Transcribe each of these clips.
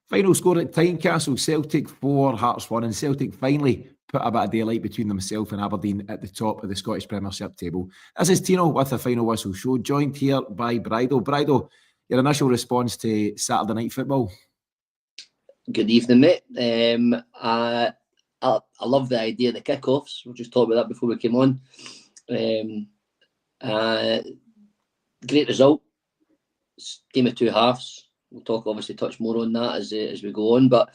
Final score at Tynecastle, Celtic 4, Hearts 1, and Celtic finally put a bit of daylight between themselves and Aberdeen at the top of the Scottish Premiership table. This is Tino with the Final Whistle Show, joined here by Brydo. Brydo, your initial response to Saturday night football? Good evening, mate. I love the idea of the kickoffs. We just talked about that before we came on. Great result. Game of two halves. We'll touch more on that as we go on. But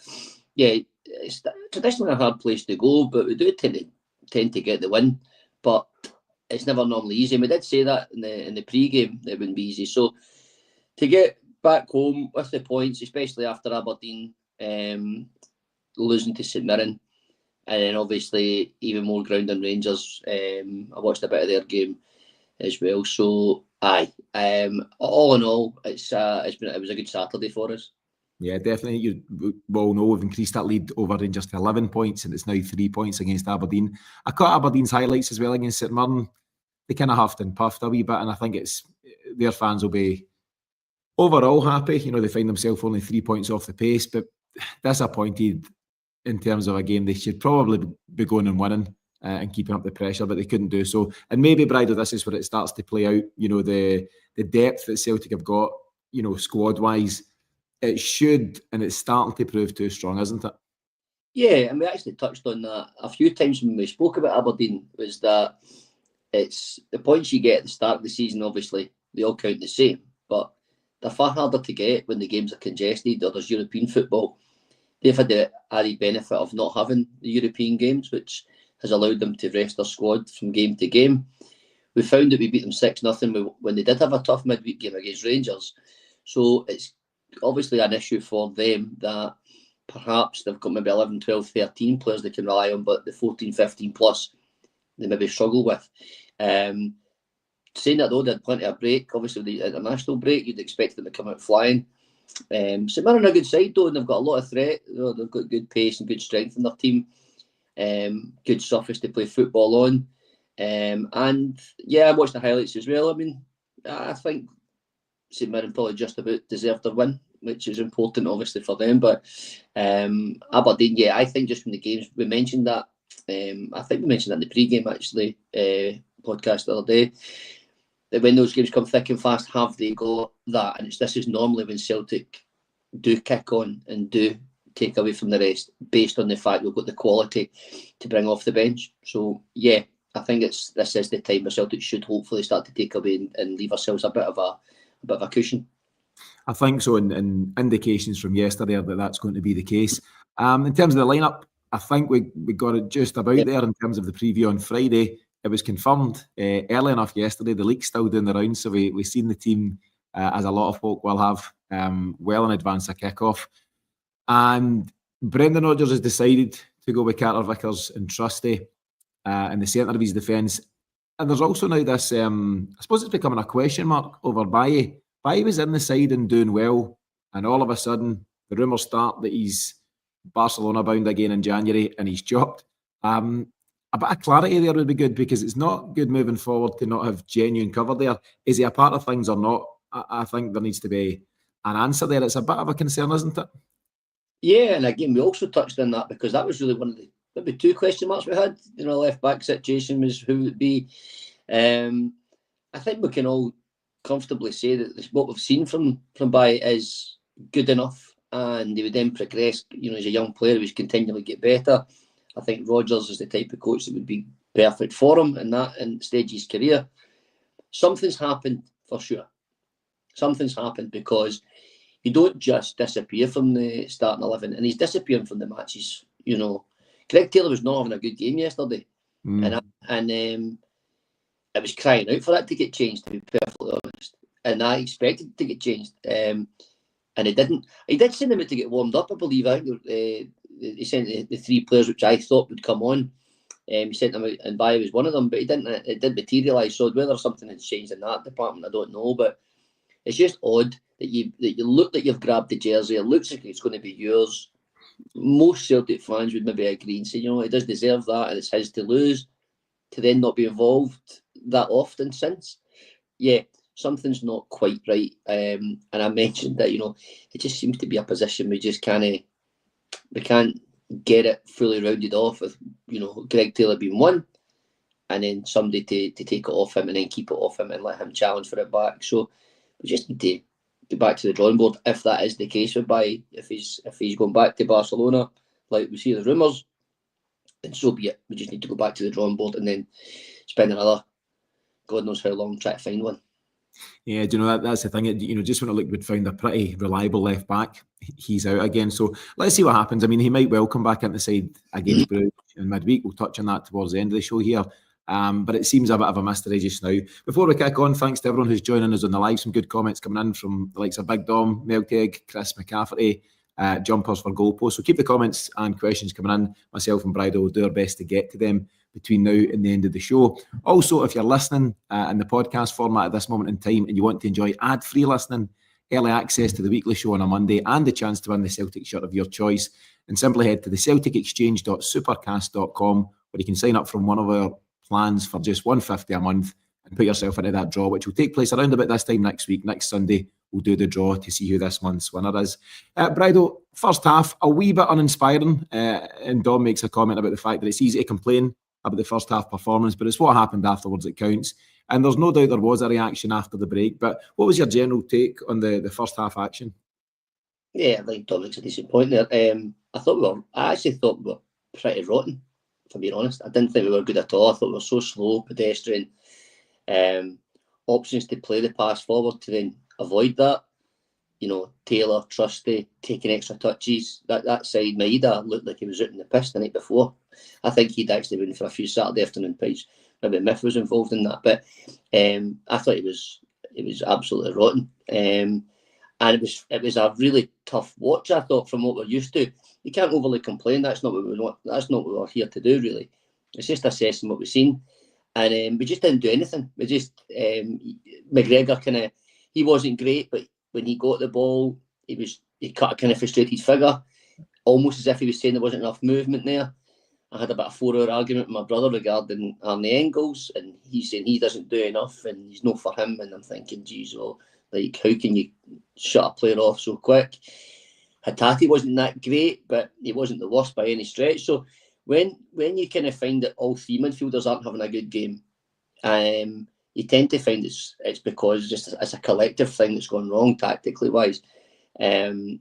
yeah, it's traditionally a hard place to go, but we do tend to get the win. But it's never normally easy. And we did say that in the pre-game it wouldn't be easy. So to get back home with the points, especially after Aberdeen losing to St Mirren, and then obviously even more ground on Rangers. I watched a bit of their game as well. So all in all, it was a good Saturday for us. Yeah, definitely. You all know we've increased that lead over Rangers to 11 points, and it's now 3 points against Aberdeen. I caught Aberdeen's highlights as well against St Mirren. They kind of huffed and puffed a wee bit, and I think their fans will be overall happy. You know, they find themselves only 3 points off the pace, but disappointed in terms of a game they should probably be going and winning and keeping up the pressure, but they couldn't do so. And maybe, Brydo, this is where it starts to play out. You know, the depth that Celtic have got, you know, squad-wise, it should, and it's starting to prove too strong, isn't it? Yeah, and we actually touched on that a few times when we spoke about Aberdeen, was that it's the points you get at the start of the season, obviously, they all count the same, but they're far harder to get when the games are congested or there's European football. They've had the added benefit of not having the European games, which has allowed them to rest their squad from game to game. We found that we beat them 6-0 when they did have a tough midweek game against Rangers. So it's obviously an issue for them that perhaps they've got maybe 11, 12, 13 players they can rely on, but the 14, 15 plus they maybe struggle with. Saying that though, they had plenty of break. Obviously, the international break, you'd expect them to come out flying. St Mirren are a good side though, and they've got a lot of threat. You know, they've got good pace and good strength in their team. Good surface to play football on. And yeah, I watched the highlights as well. I mean, I think St Mirren probably just about deserved their win, which is important obviously for them. But Aberdeen, yeah, I think just from the games, we mentioned that. I think we mentioned that in the pre-game actually, podcast the other day, that when those games come thick and fast, have they got that? And this is normally when Celtic do kick on and do take away from the rest, based on the fact we've got the quality to bring off the bench. So yeah, I think this is the time where Celtic should hopefully start to take away and leave ourselves a bit of a cushion. I think so, and indications from yesterday that that's going to be the case. In terms of the lineup, I think we got it just about there in terms of the preview on Friday. It was confirmed early enough yesterday. The league's still doing the rounds, so we've seen the team, as a lot of folk will have, well in advance of kick-off. And Brendan Rodgers has decided to go with Carter Vickers and Trusty in the centre of his defence. And there's also now this, I suppose it's becoming a question mark over Baye. Baye was in the side and doing well, and all of a sudden the rumours start that he's Barcelona bound again in January and he's chopped. A bit of clarity there would be good, because it's not good moving forward to not have genuine cover there. Is he a part of things or not? I think there needs to be an answer there. It's a bit of a concern, isn't it? Yeah, and again, we also touched on that because that was really one of the maybe two question marks we had. You know, left back situation was who it would be. I think we can all comfortably say that what we've seen from Baye is good enough, and he would then progress. You know, as a young player, he's continually get better. I think Rodgers is the type of coach that would be perfect for him in that stage of his career. Something's happened for sure. Something's happened, because you don't just disappear from the starting 11, and he's disappearing from the matches. You know, Greg Taylor was not having a good game yesterday, and it was crying out for that to get changed, to be perfectly honest. And I expected it to get changed, and it didn't. He did send them out to get warmed up, I believe. I think he sent the 3 players which I thought would come on. He sent them out, and Baye was one of them, but he didn't. It didn't materialise. So whether something had changed in that department, I don't know. But it's just odd that you look like you've grabbed the jersey. It looks like it's going to be yours. Most Celtic fans would maybe agree and say, you know, he does deserve that, and it's his to lose. To then not be involved that often since, yeah, something's not quite right. And I mentioned that, it just seems to be a position we just can't get it fully rounded off with, Greg Taylor being one, and then somebody to take it off him and then keep it off him and let him challenge for it back. So we just need to get back to the drawing board if that is the case with Bailly. If he's going back to Barcelona, like we see the rumours, then so be it. We just need to go back to the drawing board and then spend another God knows how long trying to find one. Yeah, do you know that's the thing? Just when I looked, we'd found a pretty reliable left back. He's out again, so let's see what happens. I mean, he might well come back into the side against Brugge in midweek. We'll touch on that towards the end of the show here. But it seems a bit of a mystery just now. Before we kick on, thanks to everyone who's joining us on the live. Some good comments coming in from the likes of Big Dom, Melkeg, Chris McCafferty, Jumpers for Goalposts. So keep the comments and questions coming in. Myself and Brydo will do our best to get to them between now and the end of the show. Also, if you're listening in the podcast format at this moment in time and you want to enjoy ad-free listening, early access to the weekly show on a Monday and the chance to win the Celtic shirt of your choice, then simply head to the celticexchange.supercast.com where you can sign up from one of our plans for just $150 a month and put yourself into that draw, which will take place around about this time next week. Next Sunday, we'll do the draw to see who this month's winner is. Brydo, first half, a wee bit uninspiring, and Dom makes a comment about the fact that it's easy to complain about the first half performance, but it's what happened afterwards that counts. And there's no doubt there was a reaction after the break, but what was your general take on the first half action? Yeah, I think Dom makes a decent point there. I actually thought we were pretty rotten, if I'm being honest. I didn't think we were good at all. I thought we were so slow, pedestrian. Options to play the pass forward to then avoid that. Taylor, Trusty, taking extra touches. That side, Idah looked like he was out in the piss the night before. I think he'd actually been for a few Saturday afternoon pints. Maybe Miff was involved in that, but I thought it was absolutely rotten. And it was a really tough watch, I thought, from what we're used to. You can't overly complain. That's not what we want. That's not what we're here to do, really. It's just assessing what we've seen. And we just didn't do anything. We just, McGregor he wasn't great, but when he got the ball, he cut a kind of frustrated figure, almost as if he was saying there wasn't enough movement there. I had about a 4-hour argument with my brother regarding Arne Engels, and he's saying he doesn't do enough and he's not for him. And I'm thinking, geez, well, like, how can you shut a player off so quick? Hatate wasn't that great, but he wasn't the worst by any stretch. So when you kind of find that all three midfielders aren't having a good game, you tend to find it's because it's a collective thing that's gone wrong tactically wise. I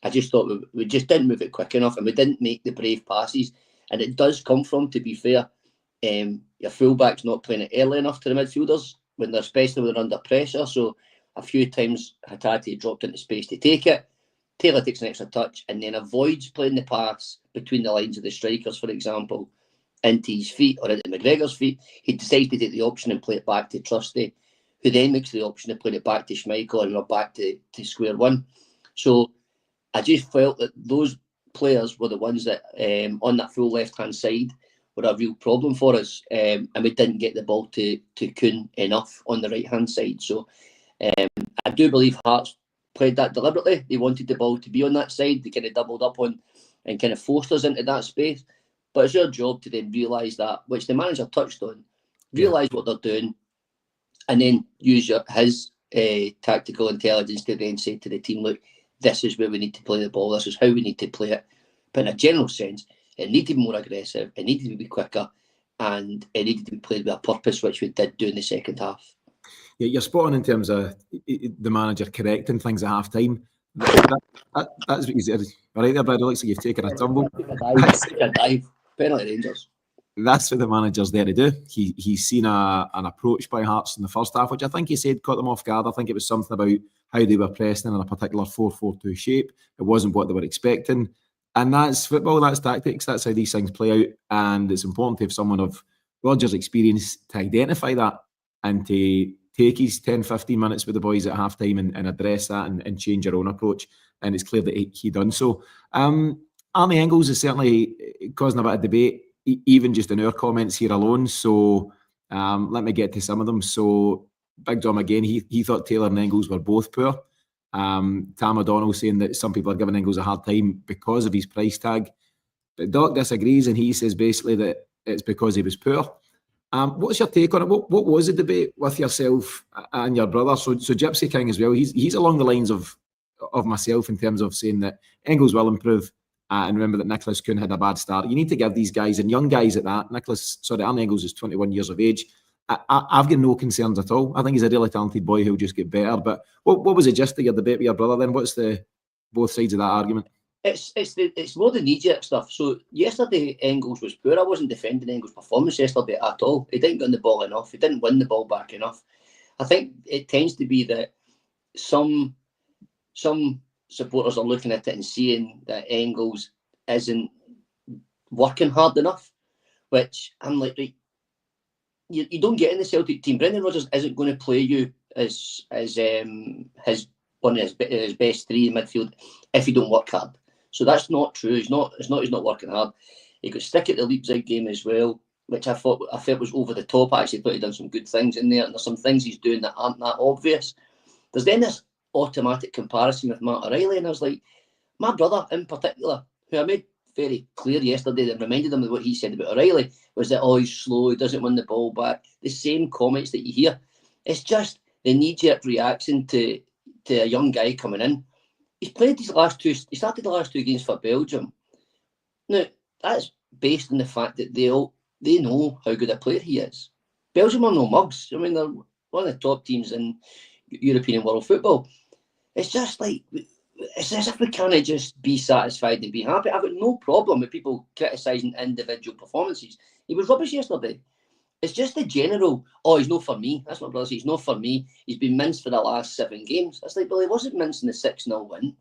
just thought we just didn't move it quick enough, and we didn't make the brave passes. And it does come from, to be fair, your fullback's not playing it early enough to the midfielders especially when they're under pressure. So a few times Hatate dropped into space to take it. Taylor takes an extra touch and then avoids playing the pass between the lines of the strikers, for example, into his feet or into McGregor's feet. He decides to take the option and play it back to Trusty, who then makes the option to play it back to Schmeichel, and we're back to square one. So I just felt that those players were the ones that on that full left-hand side were a real problem for us, and we didn't get the ball to Kuhn enough on the right-hand side. So I do believe Hearts played that deliberately. They wanted the ball to be on that side. They kind of doubled up on and kind of forced us into that space. But it's your job to then realise that, which the manager touched on, realise what they're doing, and then use his tactical intelligence to then say to the team, look, this is where we need to play the ball, this is how we need to play it. But in a general sense, it needed to be more aggressive, it needed to be quicker, and it needed to be played with a purpose, which we did do in the second half. Yeah, you're spot on in terms of the manager correcting things at half time. That's what you said. All right there, Brad. It looks like you've taken a tumble. A dive. Penalty Rangers. That's what the manager's there to do. He's seen an approach by Hearts in the first half, which I think he said caught them off guard. I think it was something about how they were pressing in a particular 4-4-2 shape. It wasn't what they were expecting. And that's football, that's tactics, that's how these things play out. And it's important to have someone of Rodgers' experience to identify that and to take his 10-15 minutes with the boys at half-time and address that and change your own approach. And it's clear that he done so. Arne Engels is certainly causing a bit of debate, even just in our comments here alone. So let me get to some of them. So Big Dom again, he thought Taylor and Engels were both poor. Tam O'Donnell saying that some people are giving Engels a hard time because of his price tag. But Doc disagrees, and he says basically that it's because he was poor. What's your take on it? What was the debate with yourself and your brother? So Gypsy King as well. He's along the lines of myself in terms of saying that Engels will improve. And remember that Nicolas Kuhn had a bad start. You need to give these guys, and young guys at that. Arne Engels is 21 years of age. I've got no concerns at all. I think he's a really talented boy who'll just get better. But what was the gist of your debate with your brother then? What's both sides of that argument? It's more the knee-jerk stuff. So yesterday Engels was poor. I wasn't defending Engels' performance yesterday at all. He didn't get on the ball enough. He didn't win the ball back enough. I think it tends to be that some supporters are looking at it and seeing that Engels isn't working hard enough, which I'm like, right, you don't get in the Celtic team. Brendan Rodgers isn't going to play you as one of his best three in midfield if you don't work hard. So that's not true. He's not working hard. He got stick at the Leipzig game as well, which I felt was over the top. I actually thought he'd done some good things in there, and there's some things he's doing that aren't that obvious. There's then this automatic comparison with Matt O'Reilly, and I was like, my brother in particular, who I made very clear yesterday and reminded him of what he said about O'Reilly, was that, oh, he's slow, he doesn't win the ball back. The same comments that you hear. It's just the knee-jerk reaction to a young guy coming in. He started the last two games for Belgium. Now, that's based on the fact that they know how good a player he is. Belgium are no mugs. I mean, they're one of the top teams in European world football. It's just like, it's as if we can't just be satisfied and be happy. I've got no problem with people criticising individual performances. He was rubbish yesterday. It's just the general, oh, he's not for me. That's what my brother says, he's not for me. He's been minced for the last 7 games. It's like, well, he wasn't minced in the 6-0 win.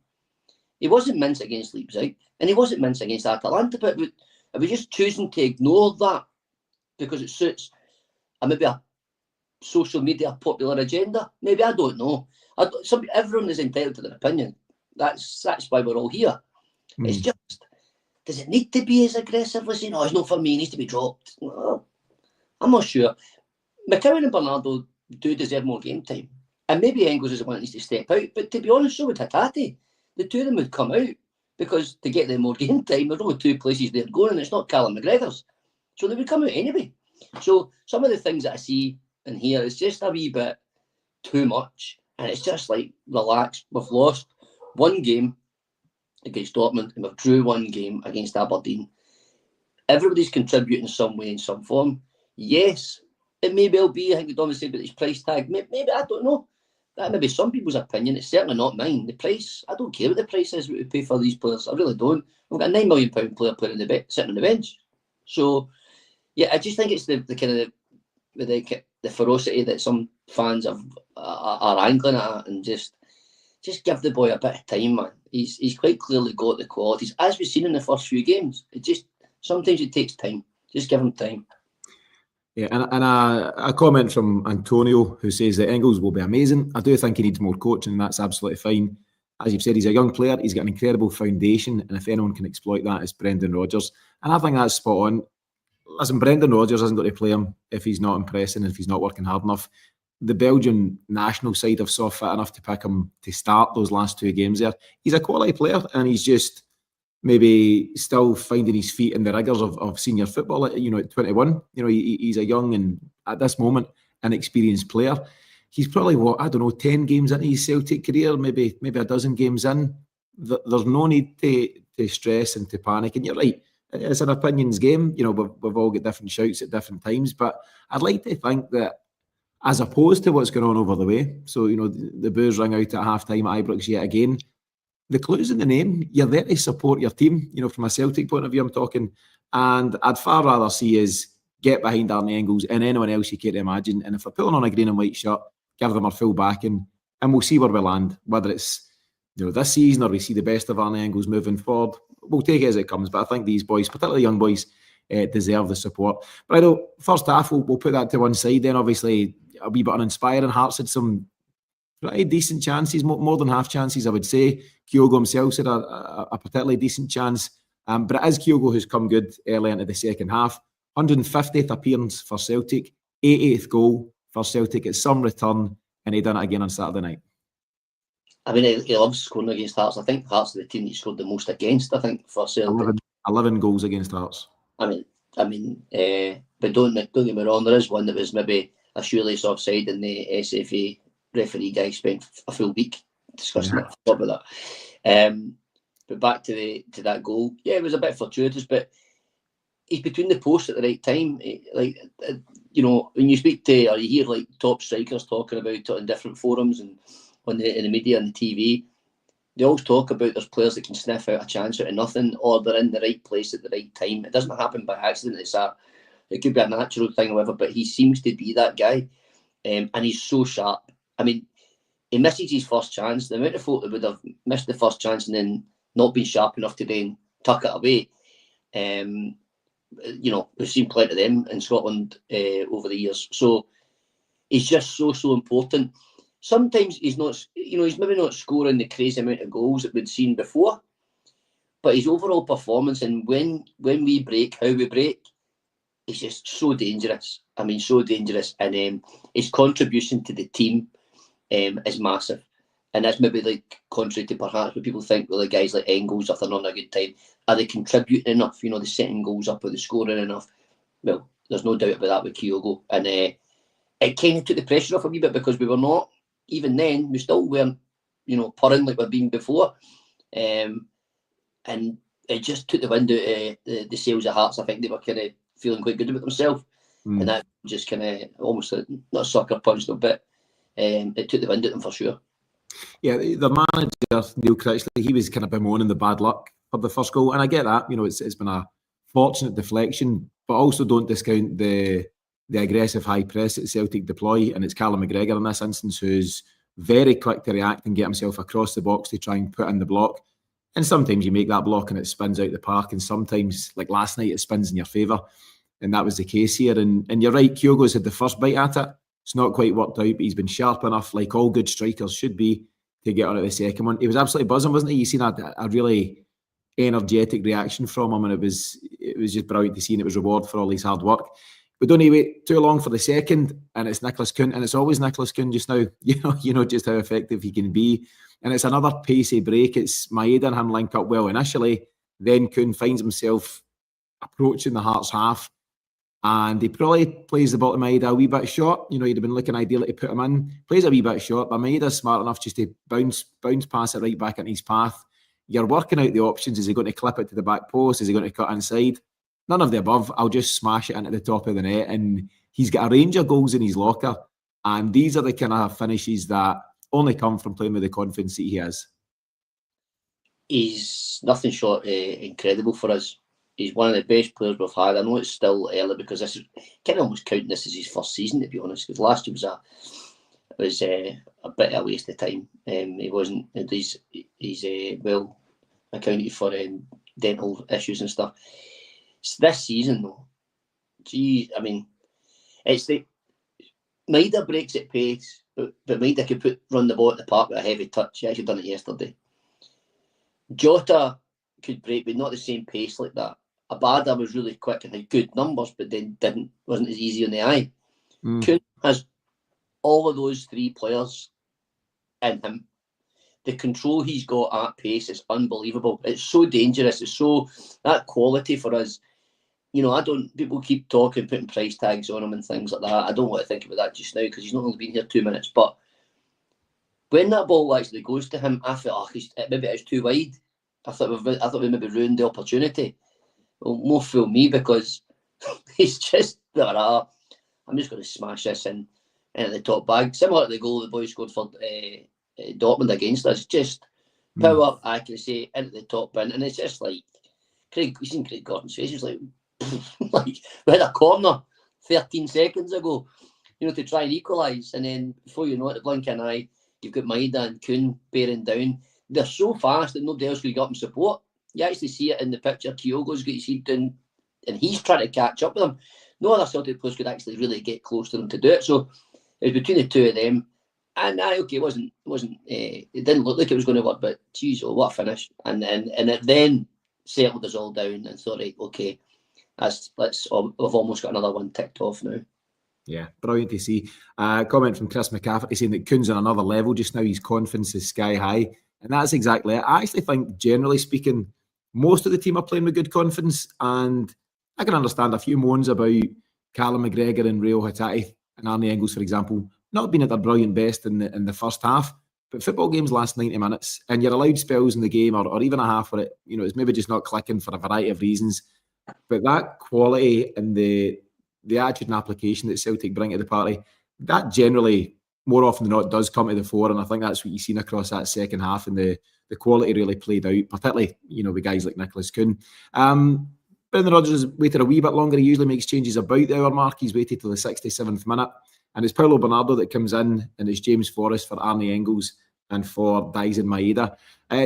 He wasn't minced against Leipzig, and he wasn't minced against Atalanta. But are we just choosing to ignore that because it suits maybe a social media popular agenda? Maybe, I don't know. Everyone is entitled to their opinion. That's why we're all here. It's just, does it need to be as aggressively saying, oh, he's not for me, he needs to be dropped? Well, I'm not sure. McCowan and Bernardo do deserve more game time. And maybe Engels is the one that needs to step out. But to be honest, so would Hatate. The two of them would come out because to get them more game time, there's only 2 places they're going, and it's not Callum McGregor's. So they would come out anyway. So some of the things that I see and hear is just a wee bit too much. And it's just like, relax. We've lost 1 game against Dortmund and we've drew 1 game against Aberdeen. Everybody's contributing some way in some form. Yes, it may well be, I think Don was saying about his price tag. Maybe, I don't know. That may be some people's opinion. It's certainly not mine. The price, I don't care what the price is we pay for these players. I really don't. We've got a £9 million player playing in the sitting on the bench. So, yeah, I just think it's the kind of the ferocity that some fans are angling at, and just give the boy a bit of time, man. He's quite clearly got the qualities, as we've seen in the first few games. Sometimes it takes time. Just give him time. Yeah, and a comment from Antonio who says that Engels will be amazing. I do think he needs more coaching, and that's absolutely fine. As you've said, he's a young player. He's got an incredible foundation, and if anyone can exploit that, it's Brendan Rodgers. And I think that's spot on. Listen, Brendan Rodgers isn't going to play him if he's not impressing, if he's not working hard enough. The Belgian national side have saw fit enough to pick him to start those last 2 games there. He's a quality player, and he's just maybe still finding his feet in the rigours of senior football. At 21, he's a young and at this moment inexperienced player. He's probably 10 games into his Celtic career, maybe a dozen games in. There's no need to stress and to panic. And you're right, it's an opinions game. We've all got different shouts at different times, but I'd like to think that, as opposed to what's going on over the way, so the boos rang out at half time at Ibrox yet again. The clue's in the name. You're there to support your team. From a Celtic point of view, I'm talking. And I'd far rather see us get behind Arne Engels and anyone else you care to imagine. And if we're pulling on a green and white shirt, give them our full backing, and we'll see where we land. Whether it's this season or we see the best of Arne Engels moving forward, we'll take it as it comes. But I think these boys, particularly young boys, deserve the support. But I know first half we'll put that to one side. Then obviously a wee bit uninspiring. Hearts had some pretty decent chances, more than half chances, I would say. Kyogo himself had a particularly decent chance. But it is Kyogo who's come good early into the second half. 150th appearance for Celtic, 80th goal for Celtic. It's some return, and he done it again on Saturday night. I mean, he loves scoring against Hearts. I think Hearts are the team he scored the most against, I think, for Celtic. 11 goals against Hearts. I mean, But don't get me wrong, there is one that was maybe a shoelace offside, and the SFA referee guy spent a full week discussing it. I forgot about that. But back to that goal, yeah, it was a bit fortuitous, but he's between the posts at the right time. You know, when you speak to, or you hear like top strikers talking about it in different forums and in the media and the TV, they always talk about there's players that can sniff out a chance out of nothing, or they're in the right place at the right time. It doesn't happen by accident. It could be a natural thing or whatever, but he seems to be that guy, and he's so sharp. I mean, he misses his first chance. The amount of folk that would have missed the first chance and then not been sharp enough to then tuck it away. You know, we've seen plenty of them in Scotland over the years. So he's just so important. Sometimes he's not, you know, he's maybe not scoring the crazy amount of goals that we'd seen before, but his overall performance and when we break, how we break, is just so dangerous. I mean, so dangerous. And his contribution to the team is massive. And that's maybe like contrary to perhaps what people think, well, the guys like Engels, if they're not on a good time, are they contributing enough? You know, they're setting goals up, or they're scoring enough? Well, there's no doubt about that with Kyogo. And it kind of took the pressure off a wee bit, because we were not, even then, we still weren't, you know, purring like we've been before. And it just took the wind out of the sails of Hearts. I think they were kind of feeling quite good about themselves. And that just kind of almost not a sucker punch them, but it took the wind out of them for sure. Yeah, the manager, Neil Critchley, he was kind of bemoaning the bad luck for the first goal. And I get that, you know, it's been a fortunate deflection, but also don't discount the aggressive high press that Celtic deploy. And it's Callum McGregor in this instance who's very quick to react and get himself across the box to try and put in the block. And sometimes you make that block and it spins out the park, and sometimes, like last night, it spins in your favour. And that was the case here. And you're right, Kyogo's had the first bite at it. It's not quite worked out, but he's been sharp enough, like all good strikers should be, to get on at the second one. He was absolutely buzzing, wasn't he? You seen a really energetic reaction from him, and it was just brilliant to see, and it was reward for all his hard work. But don't wait too long for the second, and it's Nicolas Kuhn, and it's always Nicolas Kuhn just now. You know just how effective he can be, and it's another pacey break. It's Idah and him link up well initially, then Kuhn finds himself approaching the Hearts half, and he probably plays the ball to Idah a wee bit short. You know, he'd have been looking ideally to put him in. Plays a wee bit short, but Idah's smart enough just to bounce past it right back into his path. You're working out the options. Is he going to clip it to the back post? Is he going to cut inside? None of the above. I'll just smash it into the top of the net. And he's got a range of goals in his locker. And these are the kind of finishes that only come from playing with the confidence that he has. He's nothing short incredible for us. He's one of the best players we've had. I know it's still early, because this is kind of almost counting this as his first season, to be honest. Because last year was a bit of a waste of time. He wasn't. He's well accounted for dental issues and stuff. It's this season though. Gee, I mean, it's the Idah breaks at pace, but Idah could run the ball at the park with a heavy touch. He actually done it yesterday. Jota could break, but not the same pace like that. Idah was really quick and had good numbers, but then wasn't as easy on the eye. Kuhn has all of those three players in him. The control he's got at pace is unbelievable. It's so dangerous. It's so that quality for us. You know, people keep talking, putting price tags on him and things like that. I don't want to think about that just now, because he's not only been here 2 minutes. But when that ball actually goes to him, I feel maybe it's too wide. I thought we maybe ruined the opportunity. Well, more fool me, because he's just I'm just going to smash this in at the top bag. Similar to the goal the boys scored for Dortmund against us. Just power, accuracy into the top bin, and it's just like Craig. You've seen Craig Gordon's face. He's like we had a corner 13 seconds ago, you know, to try and equalise, and then before you know it, the blink of an eye, you've got Idah and Kuhn bearing down. They're so fast that nobody else can get up and support. You actually see it in the picture. Kyogo's got his head down, and he's trying to catch up with them. No other Celtic players could actually really get close to them to do it. So it was between the two of them. And it didn't look like it was going to work, but geez, what a finish! And it then settled us all down and thought, right, okay, we've almost got another one ticked off now. Yeah, brilliant to see. Comment from Chris McCafferty saying that Kuhn's on another level just now. His confidence is sky high. And that's exactly it. I actually think, generally speaking, most of the team are playing with good confidence. And I can understand a few moans about Callum McGregor and Rio Hatate and Arne Engels, for example, not been at their brilliant best in the first half, but football games last 90 minutes, and you're allowed spells in the game or even a half where it's maybe just not clicking for a variety of reasons. But that quality and the attitude and application that Celtic bring to the party, that generally, more often than not, does come to the fore, and I think that's what you've seen across that second half, and the quality really played out, particularly, with guys like Nicolas Kuhn. Brendan Rodgers has waited a wee bit longer. He usually makes changes about the hour mark. He's waited till the 67th minute. And it's Paulo Bernardo that comes in, and it's James Forrest for Arne Engels and for Dyson Maeda.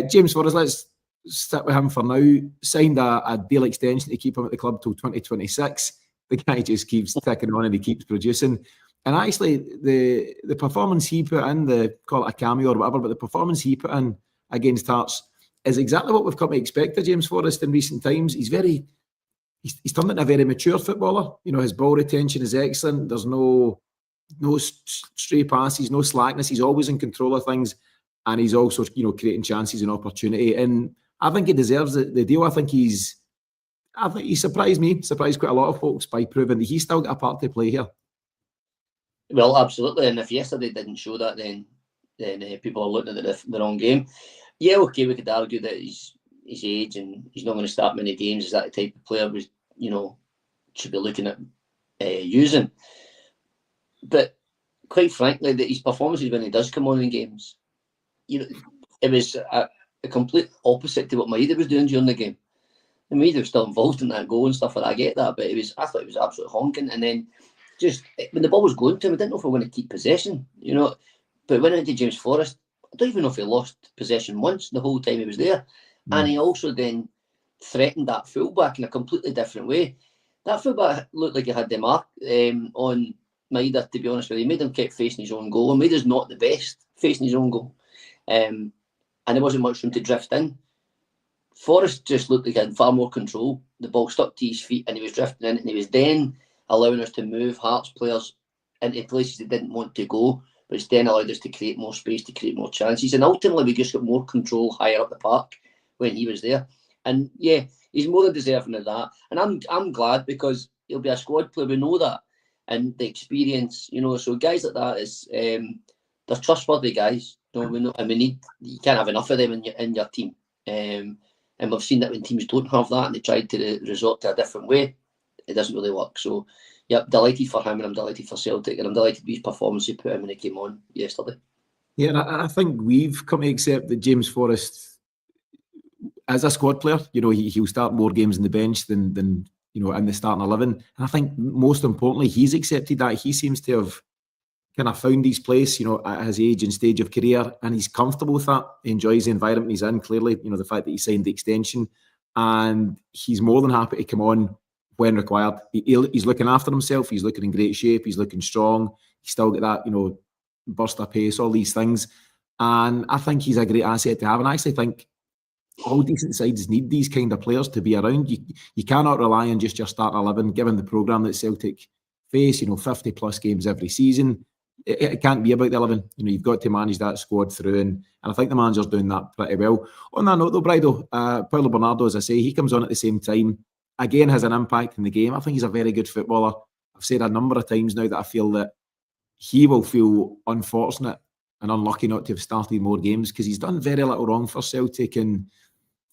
James Forrest, let's stick with him for now. Signed a deal extension to keep him at the club till 2026. The guy just keeps ticking on and he keeps producing. And actually, the performance he put in, call it a cameo or whatever, but the performance he put in against Hearts is exactly what we've come to expect of James Forrest in recent times. He's turned into a very mature footballer. His ball retention is excellent. There's no stray passes, no slackness. He's always in control of things, and he's also creating chances and opportunity. And I think he deserves the deal. I think he surprised quite a lot of folks by proving that he's still got a part to play here. Well, absolutely. And if yesterday didn't show that, then people are looking at the wrong game. Yeah, okay, we could argue that his age and he's not going to start many games. Is that the type of player we should be looking at using? But quite frankly, that his performances when he does come on in games, it was a complete opposite to what Idah was doing during the game. And Idah was still involved in that goal and stuff, and I get that, but I thought it was absolutely honking. And then just when the ball was going to him, I didn't know if we were going to keep possession, But when it went to James Forrest, I don't even know if he lost possession once the whole time he was there. And he also then threatened that fullback in a completely different way. That fullback looked like he had the mark on Idah, to be honest with you. He made him keep facing his own goal, and Idah's not the best facing his own goal. And there wasn't much room to drift in. Forrest just looked like he had far more control. The ball stuck to his feet and he was drifting in, and he was then allowing us to move Hearts players into places they didn't want to go, but it's then allowed us to create more space, to create more chances. And ultimately, we just got more control higher up the park when he was there. And yeah, he's more than deserving of that. And I'm glad, because he'll be a squad player. We know that. And the experience, so guys like that is they're trustworthy guys. We know, and you can't have enough of them in your team. And we've seen that when teams don't have that and they try to resort to a different way, it doesn't really work. So, yeah, delighted for him, and I'm delighted for Celtic, and I'm delighted with his performance he put in when he came on yesterday. Yeah, and I think we've come to accept that James Forrest, as a squad player, he'll start more games on the bench than in the starting 11. And I think most importantly, he's accepted that. He seems to have kind of found his place, at his age and stage of career, and he's comfortable with that. He enjoys the environment he's in, clearly, the fact that he signed the extension, and he's more than happy to come on when required. He's looking after himself. He's looking in great shape. He's looking strong. He's still got that, burst of pace, all these things. And I think he's a great asset to have. And I actually think all decent sides need these kind of players to be around. You cannot rely on just your starting 11, given the programme that Celtic face, 50 plus games every season. It can't be about the 11. You've got to manage that squad through, and I think the manager's doing that pretty well. On that note, though, Brydo, Paulo Bernardo, as I say, he comes on at the same time. Again, has an impact in the game. I think he's a very good footballer. I've said a number of times now that I feel that he will feel unfortunate and unlucky not to have started more games, because he's done very little wrong for Celtic. And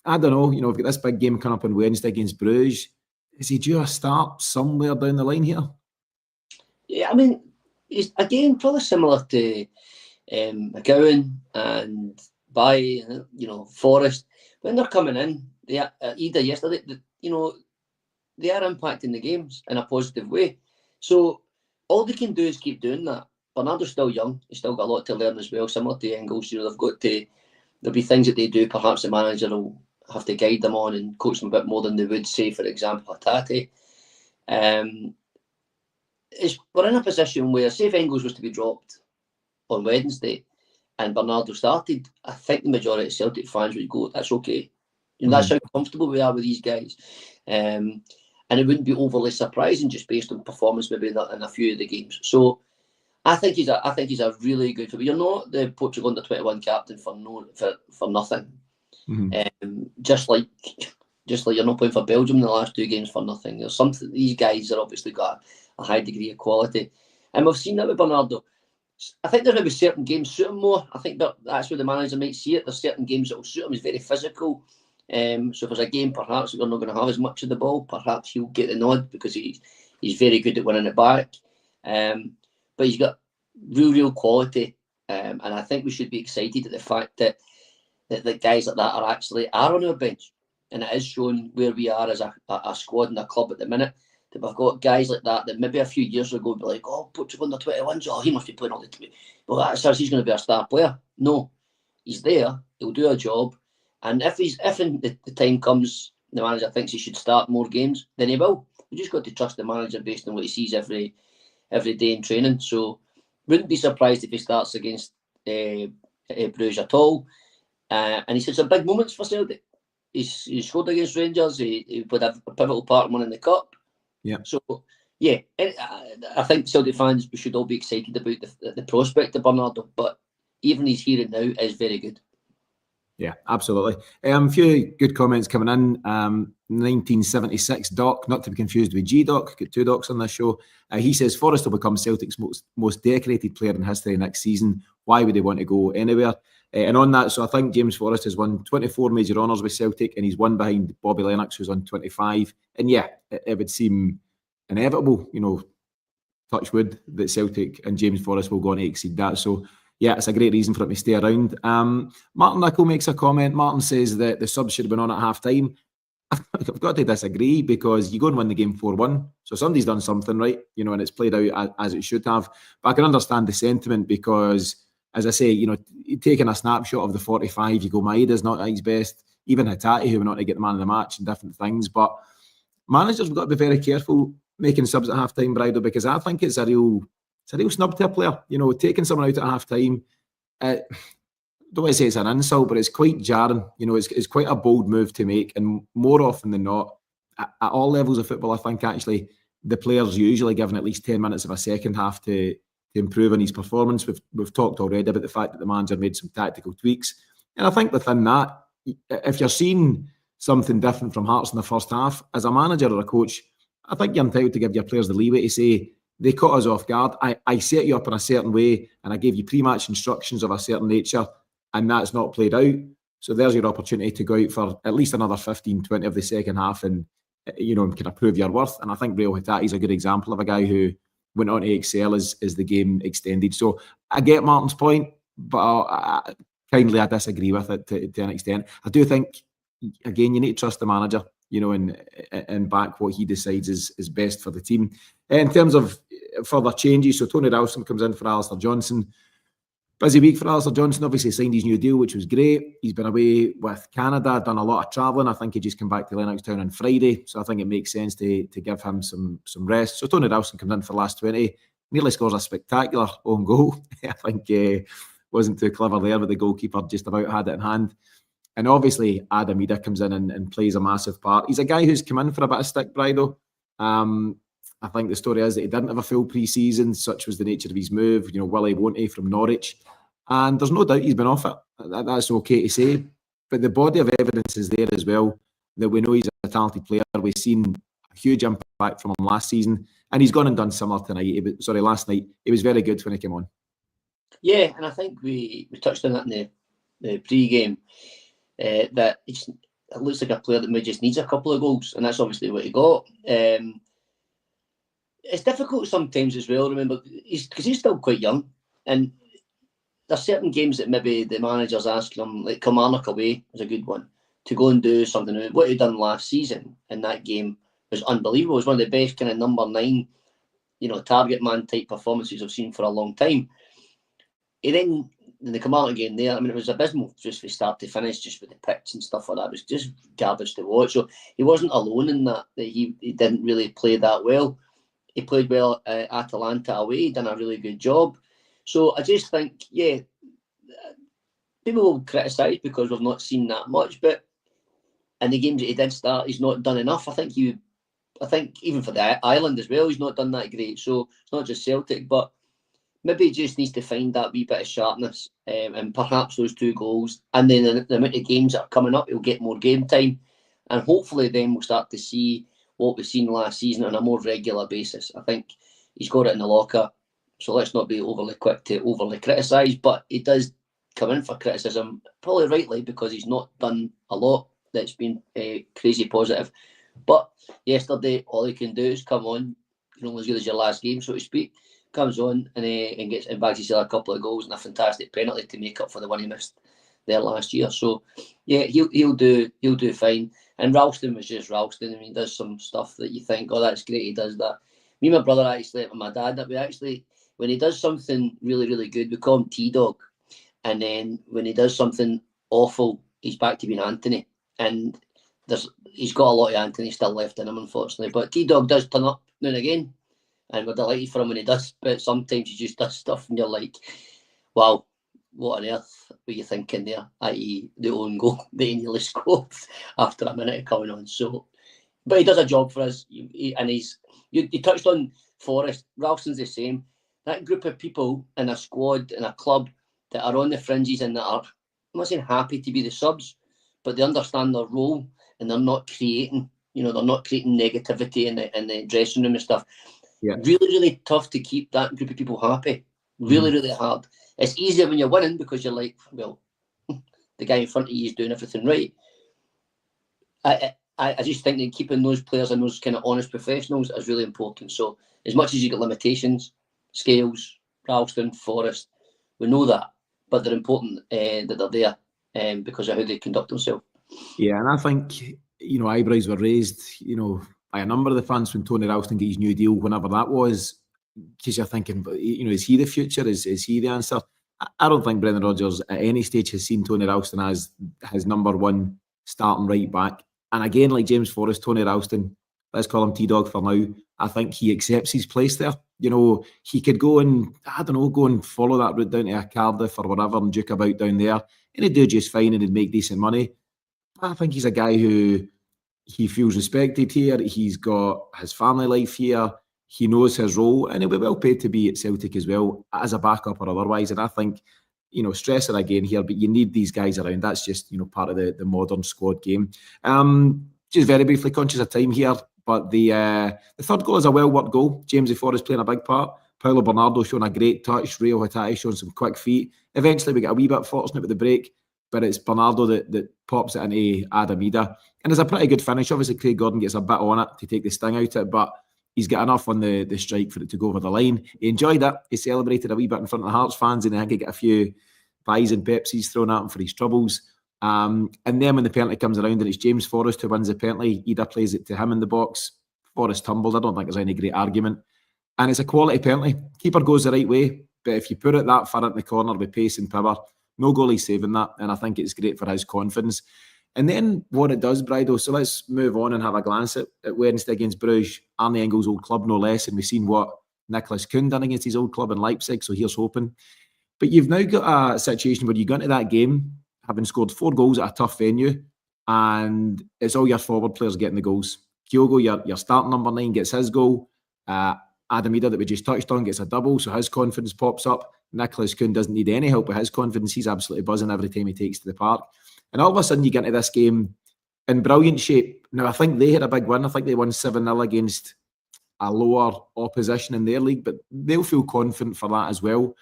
I don't know, we've got this big game coming up on Wednesday against Brugge. Is he due a start somewhere down the line here? Yeah, I mean, he's again probably similar to McGowan and Forrest. When they're coming in, Idah yesterday, they are impacting the games in a positive way. So all they can do is keep doing that. Bernardo's still young. He's still got a lot to learn as well, similar to Engels. There'll be things that they do. Perhaps the manager will have to guide them on and coach them a bit more than they would, say, for example, Hatate. We're in a position where, say if Engels was to be dropped on Wednesday and Bernardo started, I think the majority of Celtic fans would go, that's okay. That's how comfortable we are with these guys. And it wouldn't be overly surprising just based on performance maybe in a few of the games. So I think he's a really good footballer. You're not the Portugal under 21 captain for nothing. Just like you're not playing for Belgium in the last two games for nothing. There's something. These guys are obviously got a high degree of quality. And we've seen that with Bernardo. I think there's maybe certain games suit him more. I think that's where the manager might see it. There's certain games that will suit him. He's very physical. So if there's a game perhaps we're not going to have as much of the ball, perhaps he'll get the nod because he's very good at winning it back. But he's got real quality. And I think we should be excited at the fact that guys like that are on our bench. And it is showing where we are as a squad and a club at the minute. That we've got guys like that maybe a few years ago would be like, oh, Portugal under 21s, oh, he must be playing all the time. Well, that says he's going to be a star player. No, he's there. He'll do a job. And if in the time comes, the manager thinks he should start more games, then he will. We just got to trust the manager based on what he sees every day in training. So wouldn't be surprised if he starts against Brugge at all. And he's had some big moments for Celtic. He scored against Rangers. He played a pivotal part in winning the cup. Yeah. So, yeah, I think Celtic fans, we should all be excited about the prospect of Bernardo, but even he's here and now is very good. Yeah, absolutely. A few good comments coming in. 1976 Doc, not to be confused with G-Doc, got two Docs on this show. He says, Forrest will become Celtic's most decorated player in history next season. Why would he want to go anywhere? And on that, so I think James Forrest has won 24 major honours with Celtic, and he's one behind Bobby Lennox, who's on 25. And yeah, it would seem inevitable, touch wood, that Celtic and James Forrest will go on to exceed that. So yeah, it's a great reason for him to stay around. Martin Nichol makes a comment. Martin says that the subs should have been on at half-time. I've got to disagree, because you go and win the game 4-1. So somebody's done something right, and it's played out as it should have. But I can understand the sentiment because, as I say, taking a snapshot of the 45, you go, Idah's not at his best. Even Hatate, who went on to get the man of the match and different things. But managers have got to be very careful making subs at half-time, Brydo, because I think it's a real snub to a player. Taking someone out at half-time, I don't want to say it's an insult, but it's quite jarring. It's quite a bold move to make. And more often than not, at all levels of football, I think actually the player's usually given at least 10 minutes of a second half to improve on his performance. We've talked already about the fact that the manager made some tactical tweaks. And I think within that, if you're seeing something different from Hearts in the first half, as a manager or a coach, I think you're entitled to give your players the leeway to say, they caught us off guard. I set you up in a certain way and I gave you pre-match instructions of a certain nature, and that's not played out. So there's your opportunity to go out for at least another 15, 20 of the second half and, kind of prove your worth. And I think Real Hatate is a good example of a guy who went on to excel as the game extended. So I get Martin's point, but kindly I disagree with it to an extent. I do think, again, you need to trust the manager, and back what he decides is best for the team. In terms of further changes, so Tony Ralston comes in for Alistair Johnson. Busy week for Alistair Johnson. Obviously signed his new deal, which was great. He's been away with Canada, done a lot of travelling. I think he just came back to Lennoxtown on Friday, so I think it makes sense to give him some rest. So Tony Ralston comes in for the last 20, nearly scores a spectacular own goal. I think wasn't too clever there, but the goalkeeper just about had it in hand. And obviously Idah comes in and plays a massive part. He's a guy who's come in for a bit of stick, Brydo. I think the story is that he didn't have a full pre-season, such was the nature of his move. Will he, won't he, from Norwich? And there's no doubt he's been off it. That's okay to say. But the body of evidence is there as well, that we know he's a talented player. We've seen a huge impact from him last season. And he's gone and done similar last night. He was very good when he came on. Yeah, and I think we touched on that in the pre-game, that it looks like a player that maybe just needs a couple of goals, and that's obviously what he got. It's difficult sometimes as well, remember, because he's still quite young, and there's certain games that maybe the manager's asking him, like Kilmarnock away was a good one, to go and do something. What he done last season in that game was unbelievable. It was one of the best kind of number 9, target man type performances I've seen for a long time. He then, in the Kilmarnock game there, it was abysmal just from start to finish, just with the pitch and stuff like that. It was just garbage to watch. So he wasn't alone in that he didn't really play that well. He played well at Atalanta away, done a really good job. So I just think, people will criticise because we've not seen that much, but in the games that he did start, he's not done enough. I think even for the island as well, he's not done that great. So it's not just Celtic, but maybe he just needs to find that wee bit of sharpness, and perhaps those 2 goals. And then the amount of games that are coming up, he'll get more game time. And hopefully then we'll start to see what we've seen last season on a more regular basis. I think he's got it in the locker, so let's not be overly quick to overly criticise, but he does come in for criticism, probably rightly, because he's not done a lot that's been crazy positive. But yesterday, all he can do is come on, as good as your last game, so to speak, comes on and gets bags himself a couple of goals and a fantastic penalty to make up for the one he missed there last year. So yeah, he'll do fine. And Ralston was just Ralston. I mean, he does some stuff that you think, oh, that's great, he does that. Me and my brother actually, and my dad, that we actually, when he does something really, really good, we call him T-Dog. And then when he does something awful, he's back to being Anthony. And he's got a lot of Anthony still left in him, unfortunately. But T-Dog does turn up now and again. And we're delighted for him when he does. But sometimes he just does stuff and you're like, wow, what on earth were you thinking there? I.e. the own goal that he nearly scored after a minute of coming on. So, but he does a job for us. You touched on Forrest. Ralston's the same. That group of people in a squad, in a club, that are on the fringes and that are, I'm not saying happy to be the subs, but they understand their role and they're not creating, they're not creating negativity in the dressing room and stuff. Yeah. Really, really tough to keep that group of people happy. Really, really hard. It's easier when you're winning because you're like, well, the guy in front of you is doing everything right. I just think that keeping those players and those kind of honest professionals is really important. So as much as you get limitations, Scales, Ralston, Forrest, we know that. But they're important that they're there because of how they conduct themselves. Yeah, and I think, eyebrows were raised, by a number of the fans when Tony Ralston got his new deal, whenever that was, because you're thinking, is he the future? Is he the answer? I don't think Brendan Rodgers at any stage has seen Tony Ralston as his number one starting right back. And again, like James Forrest, Tony Ralston, let's call him T-Dog for now, I think he accepts his place there. He could go and, go and follow that route down to Cardiff or whatever and duke about down there. And he'd do just fine and he'd make decent money. I think he's a guy who he feels respected here. He's got his family life here. He knows his role and he'll be well paid to be at Celtic as well, as a backup or otherwise. And I think, stressing again here, but you need these guys around. That's just, part of the modern squad game. Just very briefly, conscious of time here, but the third goal is a well-worked goal. Jamesy Forrest playing a big part. Paulo Bernardo showing a great touch. Rio Hatate showing some quick feet. Eventually, we get a wee bit fortunate with the break, but it's Bernardo that pops it into Adam Idah. And it's a pretty good finish. Obviously, Craig Gordon gets a bit on it to take the sting out of it, but he's got enough on the strike for it to go over the line. He enjoyed it. He celebrated a wee bit in front of the Hearts fans, and I think he got a few pies and Pepsis thrown at him for his troubles. And then when the penalty comes around and it's James Forrest who wins the penalty, Idah plays it to him in the box. Forrest tumbled. I don't think there's any great argument. And it's a quality penalty. Keeper goes the right way, but if you put it that far into the corner with pace and power, no goalie saving that, and I think it's great for his confidence. And then what it does, Brydo, so let's move on and have a glance at Wednesday against Brugge, Arne Engels' old club, no less, and we've seen what Nicolas Kuhn done against his old club in Leipzig, so here's hoping. But you've now got a situation where you go into that game having scored 4 goals at a tough venue, and it's all your forward players getting the goals. Kyogo, your starting number 9, gets his goal. Adam Idah, that we just touched on, gets a double, so his confidence pops up. Nicolas Kuhn doesn't need any help with his confidence. He's absolutely buzzing every time he takes to the park. And all of a sudden, you get into this game in brilliant shape. Now, I think they had a big win. I think they won 7-0 against a lower opposition in their league, but they'll feel confident for that as well.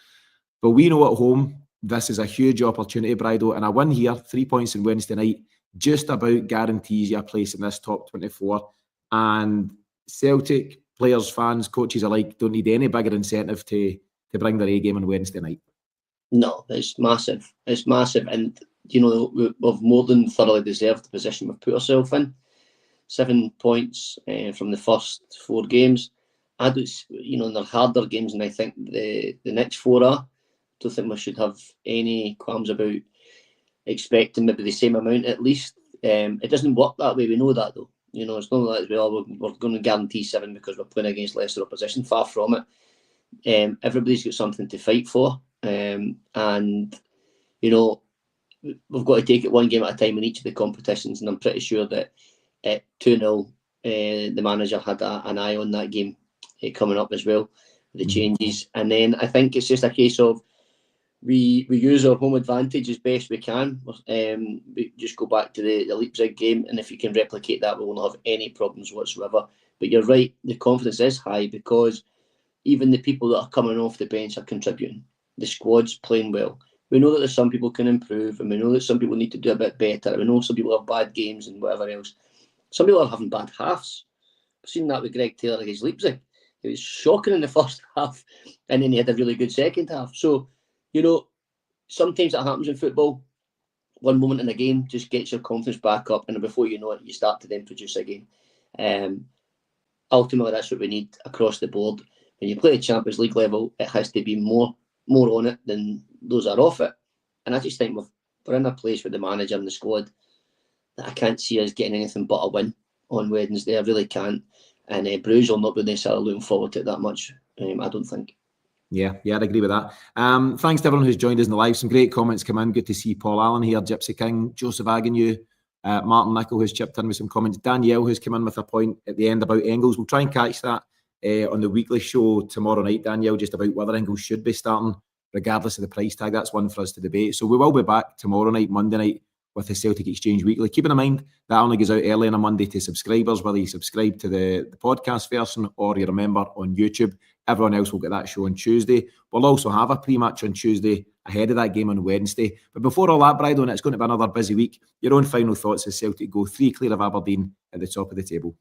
But we know at home, this is a huge opportunity, Brydo, and a win here, 3 points on Wednesday night, just about guarantees you a place in this top 24. And Celtic players, fans, coaches alike don't need any bigger incentive to bring their A game on Wednesday night. No, it's massive. It's massive. And, we've more than thoroughly deserved the position we've put ourselves in. 7 points from the first 4 games. I don't, and they're harder games, and I think the next 4 are. Don't think we should have any qualms about expecting maybe the same amount at least. It doesn't work that way. We know that though. It's not like we're going to guarantee 7 because we're playing against lesser opposition. Far from it. Everybody's got something to fight for, and we've got to take it one game at a time in each of the competitions. And I'm pretty sure that at 2-0, the manager had an eye on that game coming up as well, the changes. And then I think it's just a case of we use our home advantage as best we can. We just go back to the Leipzig game, and if you can replicate that, we won't have any problems whatsoever. But you're right, the confidence is high because even the people that are coming off the bench are contributing. The squad's playing well. We know that there's some people can improve, and we know that some people need to do a bit better. We know some people have bad games and whatever else. Some people are having bad halves. I've seen that with Greg Taylor against Leipzig. It was shocking in the first half, and then he had a really good second half. So, sometimes that happens in football. One moment in a game just gets your confidence back up, and before you know it, you start to then produce again. Ultimately, that's what we need across the board. When you play at Champions League level, it has to be more on it than those are off it. And I just think we're in a place with the manager and the squad that I can't see us getting anything but a win on Wednesday. I really can't. And Bruges will not be necessarily looking forward to it that much, I don't think. Yeah, I'd agree with that. Thanks to everyone who's joined us in the live. Some great comments come in. Good to see Paul Allen here, Gypsy King, Joseph Agnew, Martin Nichol, who's chipped in with some comments. Danielle, who's come in with a point at the end about Engels. We'll try and catch that on the weekly show tomorrow night, Danielle, just about whether Engels should be starting, regardless of the price tag. That's one for us to debate. So we will be back tomorrow night, Monday night, with the Celtic Exchange Weekly. Keeping in mind that only goes out early on a Monday to subscribers, whether you subscribe to the podcast version or you're a member on YouTube. Everyone else will get that show on Tuesday. We'll also have a pre-match on Tuesday ahead of that game on Wednesday. But before all that, Brydo, and it's going to be another busy week, your own final thoughts as Celtic go 3 clear of Aberdeen at the top of the table.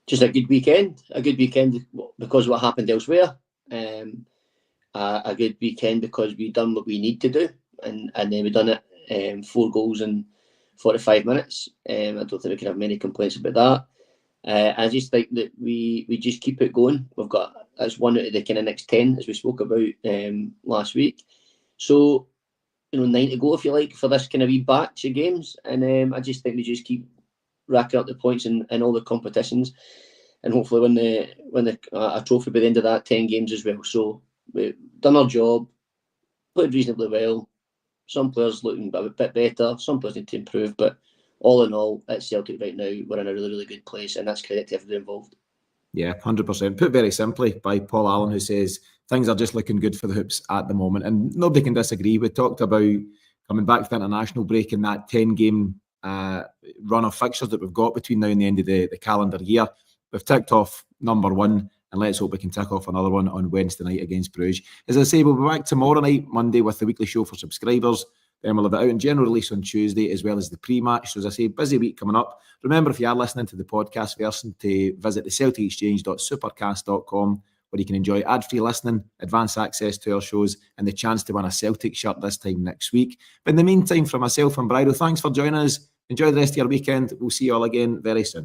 Just a good weekend because of what happened elsewhere. A good weekend because we've done what we need to do, and then we've done it. 4 goals in 45 minutes. I don't think we can have many complaints about that. I just think that we just keep it going. That's one out of the kind of next 10 as we spoke about last week. So 9 to go if you like for this kind of wee batch of games, and I just think we just keep racking up the points in all the competitions, and hopefully win a trophy by the end of that 10 games as well. So we've done our job, played reasonably well. Some players looking a bit better, some players need to improve, but all in all, at Celtic right now, we're in a really, really good place, and that's credit to everyone involved. Yeah, 100%. Put very simply by Paul Allen, who says things are just looking good for the Hoops at the moment, and nobody can disagree. We talked about coming back to the international break and that 10-game run of fixtures that we've got between now and the end of the calendar year. We've ticked off number 1, and let's hope we can tick off another one on Wednesday night against Brugge. As I say, we'll be back tomorrow night, Monday, with the weekly show for subscribers. Then we'll have it out in general release on Tuesday, as well as the pre-match. So as I say, busy week coming up. Remember, if you are listening to the podcast version, to visit the celticexchange.supercast.com, where you can enjoy ad-free listening, advance access to our shows, and the chance to win a Celtic shirt this time next week. But in the meantime, from myself and Brydo, thanks for joining us. Enjoy the rest of your weekend. We'll see you all again very soon.